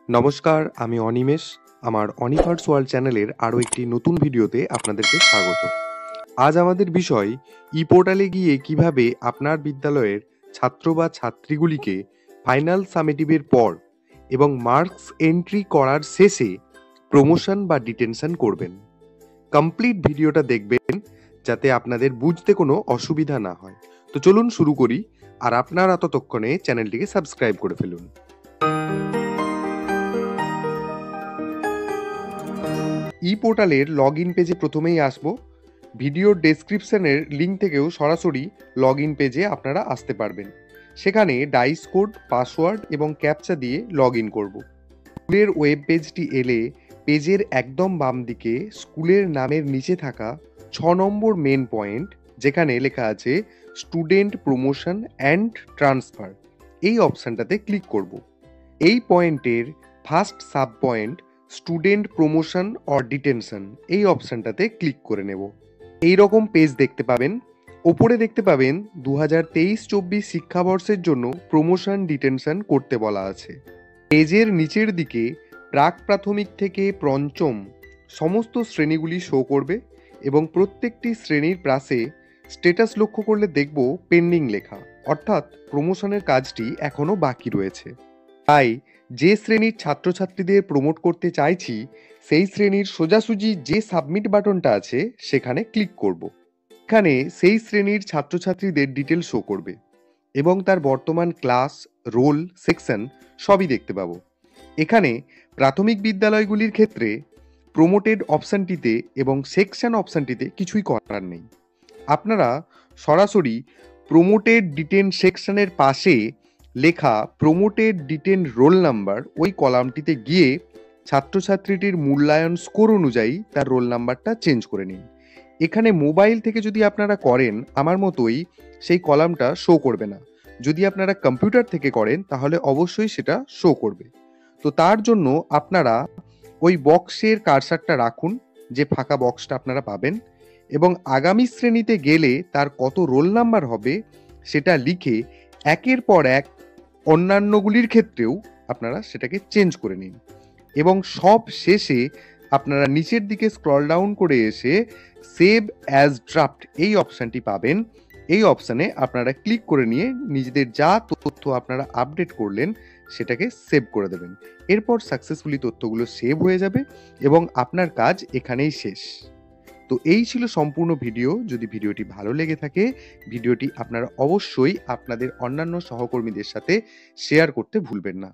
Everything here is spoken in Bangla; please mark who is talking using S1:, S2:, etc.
S1: নমস্কার, আমি অনিমেষ। আমার অনিভার্স ওয়ার্ল্ড চ্যানেলের আরও একটি নতুন ভিডিওতে আপনাদেরকে স্বাগত। আজ আমাদের বিষয় পোর্টালে গিয়ে কিভাবে আপনার বিদ্যালয়ের ছাত্র বা ছাত্রীগুলিকে ফাইনাল সামেটিভের পর এবং মার্কস এন্ট্রি করার শেষে প্রমোশন বা ডিটেনশন করবেন। কমপ্লিট ভিডিওটা দেখবেন যাতে আপনাদের বুঝতে কোনো অসুবিধা না হয়। তো চলুন শুরু করি, আর আপনারা ততক্ষণে চ্যানেলটিকে সাবস্ক্রাইব করে ফেলুন। পোর্টালের লগ ইন পেজে প্রথমেই আসবো। ভিডিওর ডেসক্রিপশনের লিঙ্ক থেকেও সরাসরি লগ ইন পেজে আপনারা আসতে পারবেন। সেখানে ডাইস কোড, পাসওয়ার্ড এবং ক্যাপচা দিয়ে লগ ইন করবো। স্কুলের ওয়েব পেজটি এলে পেজের একদম বাম দিকে স্কুলের নামের নিচে থাকা 6 নম্বর মেন পয়েন্ট, যেখানে লেখা আছে স্টুডেন্ট প্রমোশন অ্যান্ড ট্রান্সফার, এই অপশানটাতে ক্লিক করব। এই পয়েন্টের first sub point student promotion or detention, এই অপশানটাতে ক্লিক করে নেব। এই রকম পেজ দেখতে পাবেন। ওপরে দেখতে পাবেন 2023-24 শিক্ষাবর্ষের জন্য প্রমোশন ডিটেনশন করতে বলা আছে। পেজের নিচের দিকে প্রাক প্রাথমিক থেকে পঞ্চম সমস্ত শ্রেণীগুলি শো করবে এবং প্রত্যেকটি শ্রেণীর পাশে স্ট্যাটাস লক্ষ্য করলে দেখব পেন্ডিং লেখা, অর্থাৎ প্রমোশনের কাজটি এখনও বাকি রয়েছে। তাই যে শ্রেণীর ছাত্রছাত্রীদের প্রমোট করতে চাইছি সেই শ্রেণীর সোজাসুজি যে সাবমিট বাটনটা আছে সেখানে ক্লিক করব। এখানে সেই শ্রেণীর ছাত্রছাত্রীদের ডিটেল শো করবে এবং তার বর্তমান ক্লাস, রোল, সেকশন সবই দেখতে পাবো। এখানে প্রাথমিক বিদ্যালয়গুলির ক্ষেত্রে প্রমোটেড অপশানটিতে এবং সেকশন অপশানটিতে কিছুই করার নেই। আপনারা সরাসরি প্রমোটেড ডিটেন সেকশনের পাশে লেখা প্রমোটেড ডিটেন রোল নাম্বার, ওই কলামটিতে গিয়ে ছাত্রছাত্রীটির মূল্যায়ন স্কোর অনুযায়ী তার রোল নাম্বারটা চেঞ্জ করে নিন। এখানে মোবাইল থেকে যদি আপনারা করেন আমার মতোই সেই কলামটা শো করবে না। যদি আপনারা কম্পিউটার থেকে করেন তাহলে অবশ্যই সেটা শো করবে। তো তার জন্য আপনারা ওই বক্সের কার্সারটা রাখুন, যে ফাঁকা বক্সটা আপনারা পাবেন, এবং আগামী শ্রেণীতে গেলে তার কত রোল নাম্বার হবে সেটা লিখে একের পর এক অন্যান্যগুলির ক্ষেত্রেও আপনারা সেটাকে চেঞ্জ করে নিন। এবং সব শেষে আপনারা নিচের দিকে স্ক্রল ডাউন করে এসে সেভ অ্যাজ ড্রাফট, এই অপশানটি পাবেন। এই অপশানে আপনারা ক্লিক করে নিয়ে নিজেদের যা তথ্য আপনারা আপডেট করলেন সেটাকে সেভ করে দেবেন। এরপর সাকসেসফুলি তথ্যগুলো সেভ হয়ে যাবে এবং আপনার কাজ এখানেই শেষ। তো এই ছিল সম্পূর্ণ ভিডিও। যদি ভিডিওটি ভালো লেগে থাকে ভিডিওটি আপনারা অবশ্যই আপনাদের অন্যান্য সহকর্মীদের সাথে শেয়ার করতে ভুলবেন না।